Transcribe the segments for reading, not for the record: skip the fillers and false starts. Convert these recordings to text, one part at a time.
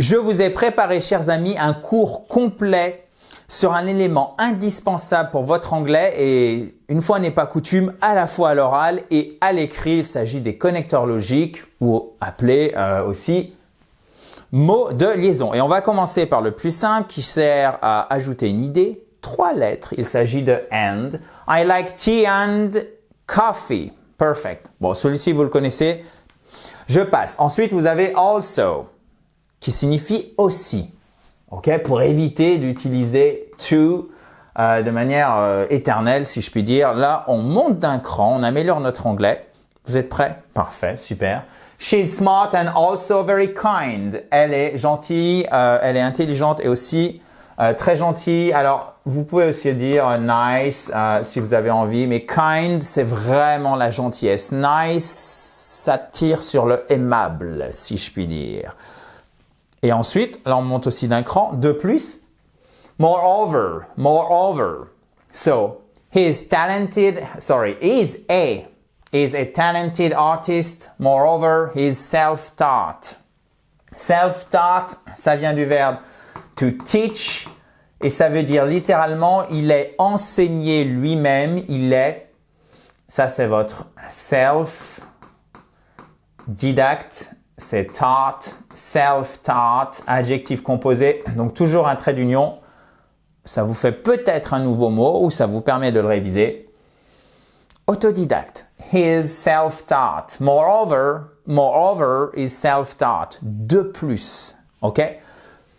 Je vous ai préparé, chers amis, un cours complet sur un élément indispensable pour votre anglais et une fois n'est pas coutume, à la fois à l'oral et à l'écrit. Il s'agit des connecteurs logiques ou appelés aussi mots de liaison. Et on va commencer par le plus simple qui sert à ajouter une idée. 3 lettres. Il s'agit de and. I like tea and coffee. Perfect. Bon, celui-ci, vous le connaissez. Je passe. Ensuite, vous avez also qui signifie aussi. Ok, pour éviter d'utiliser to de manière éternelle, si je puis dire. Là, on monte d'un cran, on améliore notre anglais. Vous êtes prêts? Parfait, super. She's smart and also very kind. Elle est gentille, elle est intelligente et aussi très gentille. Alors, vous pouvez aussi dire nice si vous avez envie, mais kind, c'est vraiment la gentillesse. Nice, ça tire sur le aimable, si je puis dire. Et ensuite, là on monte aussi d'un cran. De plus, moreover. So, he's a talented artist. Moreover, he's self-taught. Self-taught, ça vient du verbe to teach. Et ça veut dire littéralement, il est enseigné lui-même. Ça c'est votre self-didacte. C'est taught, self-taught, adjectif composé. Donc, toujours un trait d'union. Ça vous fait peut-être un nouveau mot ou ça vous permet de le réviser. Autodidacte. He is self-taught. Moreover is self-taught. De plus. OK?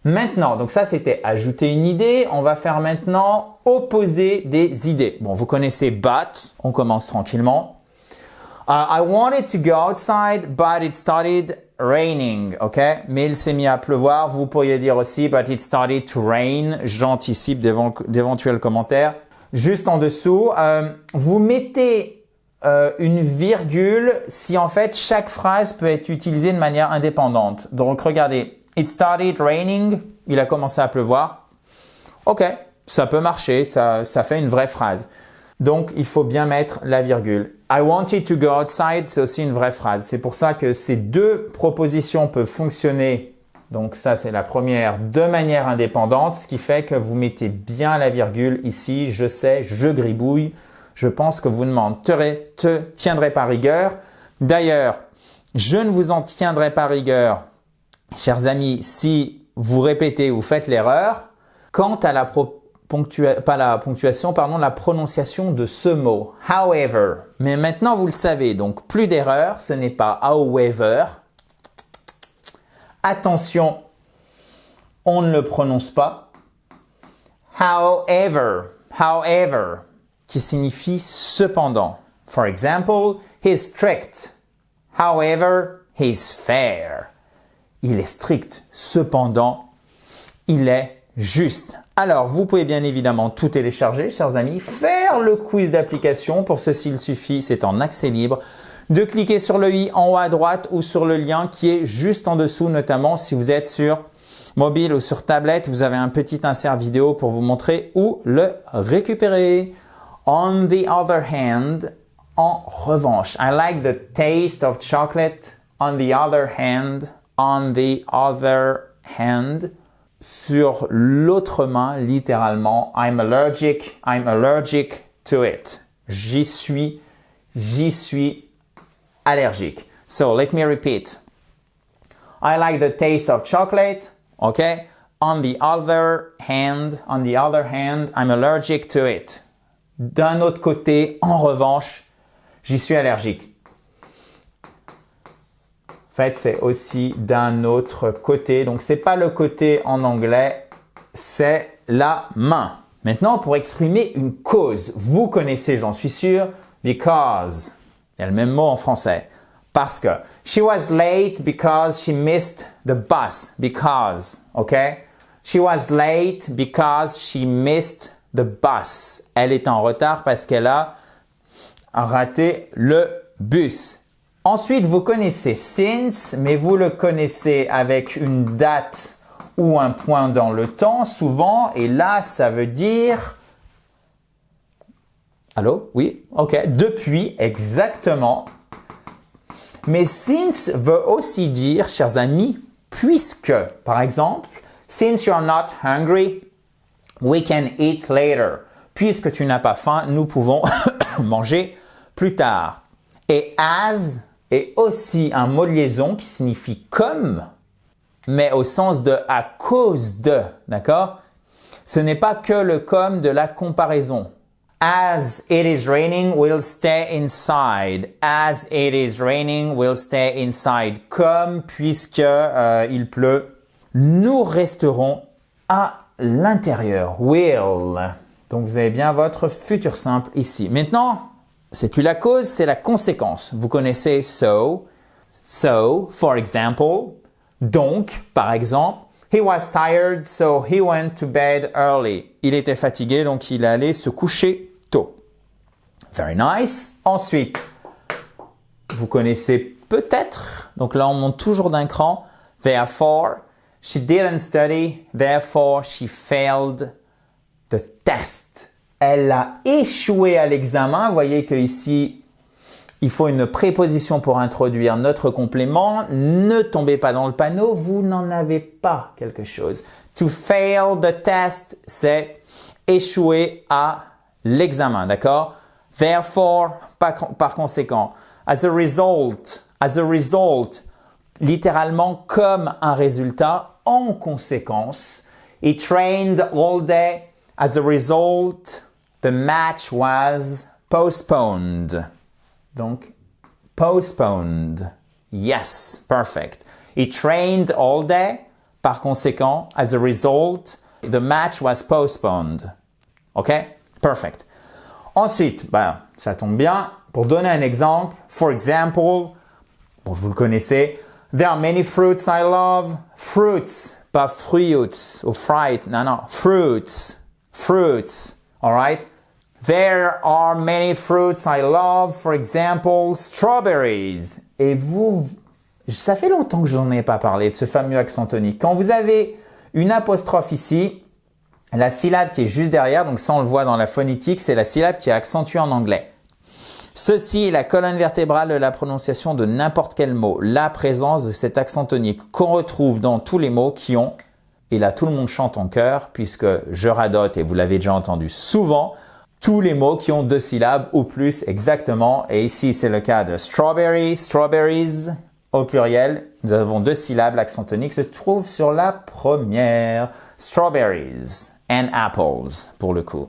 Maintenant, donc ça, c'était ajouter une idée. On va faire maintenant opposer des idées. Bon, vous connaissez but. On commence tranquillement. I wanted to go outside, but it started raining, ok? Mais il s'est mis à pleuvoir. Vous pourriez dire aussi, but it started to rain. J'anticipe d'éventuels commentaires. Juste en dessous, vous mettez une virgule si en fait chaque phrase peut être utilisée de manière indépendante. Donc regardez, it started raining. Il a commencé à pleuvoir. Ok, ça peut marcher, ça fait une vraie phrase. Donc, il faut bien mettre la virgule. I wanted to go outside, c'est aussi une vraie phrase. C'est pour ça que ces deux propositions peuvent fonctionner. Donc, ça, c'est la première de manière indépendante, ce qui fait que vous mettez bien la virgule ici. Je sais, je gribouille. Je pense que vous ne m'en tiendrez pas rigueur. D'ailleurs, je ne vous en tiendrai pas rigueur, chers amis, si vous répétez ou faites l'erreur. Quant à la la prononciation de ce mot. However. Mais maintenant, vous le savez, donc plus d'erreur, ce n'est pas however. Attention, on ne le prononce pas. However, qui signifie cependant. For example, he's strict. However, he's fair. Il est strict, cependant, il est juste. Alors, vous pouvez bien évidemment tout télécharger, chers amis, faire le quiz d'application. Pour ceci, il suffit, c'est en accès libre, de cliquer sur le i en haut à droite ou sur le lien qui est juste en dessous, notamment si vous êtes sur mobile ou sur tablette. Vous avez un petit insert vidéo pour vous montrer où le récupérer. On the other hand, en revanche, I like the taste of chocolate. On the other hand, sur l'autre main, littéralement, I'm allergic to it. J'y suis allergique. So, let me repeat. I like the taste of chocolate. Okay? On the other hand, I'm allergic to it. D'un autre côté, en revanche, j'y suis allergique. En fait, c'est aussi d'un autre côté. Donc, c'est pas le côté en anglais, c'est la main. Maintenant, pour exprimer une cause, vous connaissez, j'en suis sûr, because. Il y a le même mot en français. Parce que. She was late because she missed the bus. Because. OK? She was late because she missed the bus. Elle est en retard parce qu'elle a raté le bus. Ensuite, vous connaissez since, mais vous le connaissez avec une date ou un point dans le temps, souvent. Et là, ça veut dire... Allô? Oui? OK. Depuis, exactement. Mais since veut aussi dire, chers amis, puisque, par exemple, since you're not hungry, we can eat later. Puisque tu n'as pas faim, nous pouvons manger plus tard. Et as est aussi un mot de liaison qui signifie comme, mais au sens de à cause de, d'accord? Ce n'est pas que le comme de la comparaison. As it is raining, we'll stay inside. As it is raining, we'll stay inside. Comme puisque il pleut, nous resterons à l'intérieur. Will. Donc vous avez bien votre futur simple ici. Maintenant, c'est plus la cause, c'est la conséquence. Vous connaissez so. So, for example. Donc, par exemple. He was tired, so he went to bed early. Il était fatigué, donc il allait se coucher tôt. Very nice. Ensuite, vous connaissez peut-être, donc là on monte toujours d'un cran. Therefore, she didn't study, therefore she failed the test. Elle a échoué à l'examen. Vous voyez que ici, il faut une préposition pour introduire notre complément. Ne tombez pas dans le panneau, vous n'en avez pas quelque chose. To fail the test, c'est échouer à l'examen, d'accord? Therefore, par conséquent. As a result, littéralement comme un résultat, en conséquence. He trained all day. As a result, the match was postponed. Donc, postponed. Yes, perfect. He trained all day. Par conséquent, as a result, the match was postponed. OK? Perfect. Ensuite, ça tombe bien. Pour donner un exemple, for example, vous le connaissez, there are many fruits I love. Fruits, pas fruits ou fright. Non, fruits. Fruits. All right? There are many fruits I love, for example, strawberries. Et vous, ça fait longtemps que je n'en ai pas parlé de ce fameux accent tonique. Quand vous avez une apostrophe ici, la syllabe qui est juste derrière, donc ça on le voit dans la phonétique, c'est la syllabe qui est accentuée en anglais. Ceci est la colonne vertébrale de la prononciation de n'importe quel mot. La présence de cet accent tonique qu'on retrouve dans tous les mots qui ont, et là tout le monde chante en chœur, puisque je radote et vous l'avez déjà entendu souvent, tous les mots qui ont 2 syllabes ou plus exactement. Et ici, c'est le cas de strawberry, strawberries au pluriel. Nous avons 2 syllabes. L'accent tonique se trouve sur la première. Strawberries and apples pour le coup.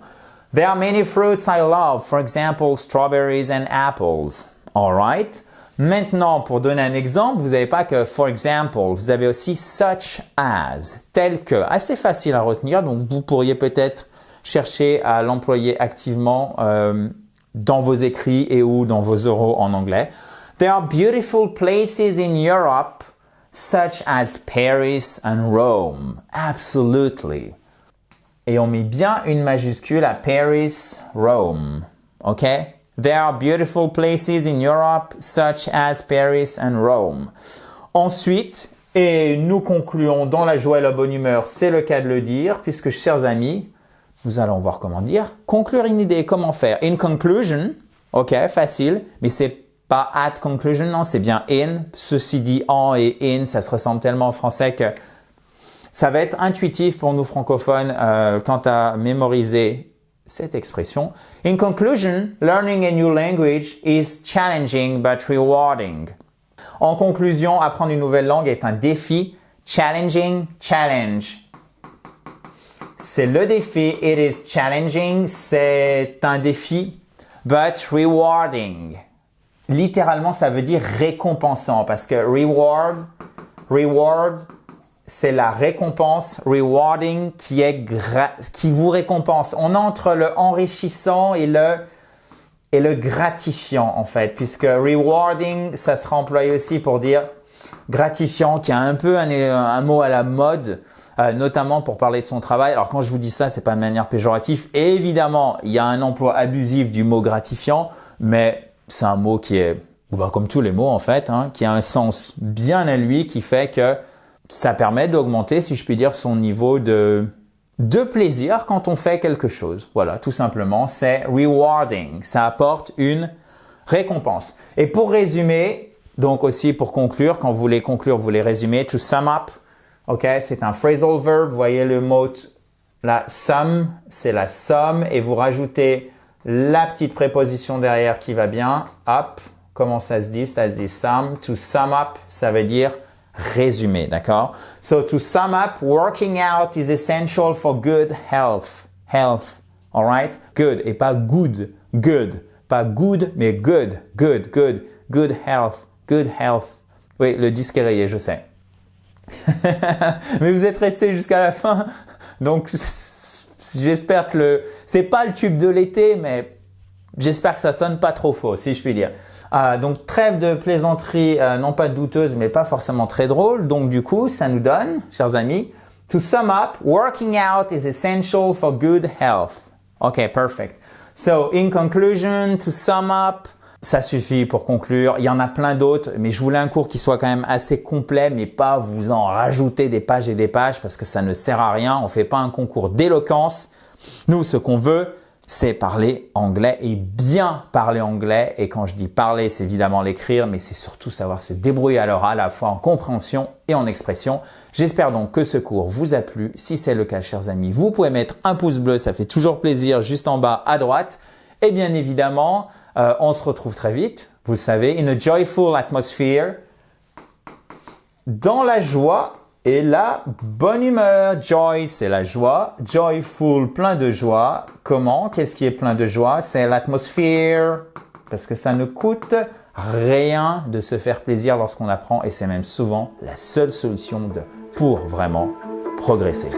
There are many fruits I love. For example, strawberries and apples. All right. Maintenant, pour donner un exemple, vous n'avez pas que for example, vous avez aussi such as, tel que. Assez facile à retenir, donc vous pourriez peut-être cherchez à l'employer activement dans vos écrits et ou dans vos oraux en anglais. There are beautiful places in Europe, such as Paris and Rome. Absolutely. Et on met bien une majuscule à Paris, Rome. OK? There are beautiful places in Europe, such as Paris and Rome. Ensuite, et nous concluons dans la joie et la bonne humeur, c'est le cas de le dire, puisque, chers amis, nous allons voir comment dire. Conclure une idée, comment faire? In conclusion, ok, facile, mais c'est pas at conclusion, non, c'est bien in. Ceci dit, en et in, ça se ressemble tellement en français que ça va être intuitif pour nous francophones quant à mémoriser cette expression. In conclusion, learning a new language is challenging but rewarding. En conclusion, apprendre une nouvelle langue est un défi. Challenging, challenge. C'est le défi. It is challenging. C'est un défi. But rewarding. Littéralement, ça veut dire récompensant parce que reward, c'est la récompense. Rewarding qui vous récompense. On a entre le enrichissant et le gratifiant en fait, puisque rewarding, ça sera employé aussi pour dire gratifiant, qui a un peu un mot à la mode, notamment pour parler de son travail. Alors quand je vous dis ça, c'est pas de manière péjorative. Et évidemment, il y a un emploi abusif du mot gratifiant, mais c'est un mot qui est, comme tous les mots en fait, qui a un sens bien à lui, qui fait que ça permet d'augmenter, si je puis dire, son niveau de plaisir quand on fait quelque chose. Voilà, tout simplement, c'est rewarding. Ça apporte une récompense. Et pour résumer, Donc aussi pour conclure, quand vous voulez conclure, vous voulez résumer. To sum up, ok, c'est un phrasal verb. Vous voyez le mot, la sum, c'est la somme et vous rajoutez la petite préposition derrière qui va bien. Up, comment ça se dit? Ça se dit sum. To sum up, ça veut dire résumer, d'accord? So to sum up, working out is essential for good health. Health, alright? Good et pas good. Good, pas good, mais good. Good, good, good health. Good health. Oui, le disque est rayé, je sais. Mais vous êtes resté jusqu'à la fin, donc j'espère que c'est pas le tube de l'été, mais j'espère que ça sonne pas trop faux, si je puis dire. Donc trêve de plaisanterie, non pas douteuse, mais pas forcément très drôle. Donc du coup, ça nous donne, chers amis, to sum up, working out is essential for good health. Okay, perfect. So in conclusion, to sum up, ça suffit pour conclure. Il y en a plein d'autres, mais je voulais un cours qui soit quand même assez complet, mais pas vous en rajouter des pages et des pages parce que ça ne sert à rien. On fait pas un concours d'éloquence. Nous, ce qu'on veut, c'est parler anglais et bien parler anglais. Et quand je dis parler, c'est évidemment l'écrire, mais c'est surtout savoir se débrouiller à l'oral, à la fois en compréhension et en expression. J'espère donc que ce cours vous a plu. Si c'est le cas, chers amis, vous pouvez mettre un pouce bleu, ça fait toujours plaisir, juste en bas à droite. Et bien évidemment, on se retrouve très vite, vous le savez, in a joyful atmosphere, dans la joie et la bonne humeur. Joy, c'est la joie. Joyful, plein de joie. Comment? Qu'est-ce qui est plein de joie? C'est l'atmosphère, parce que ça ne coûte rien de se faire plaisir lorsqu'on apprend et c'est même souvent la seule solution pour vraiment progresser.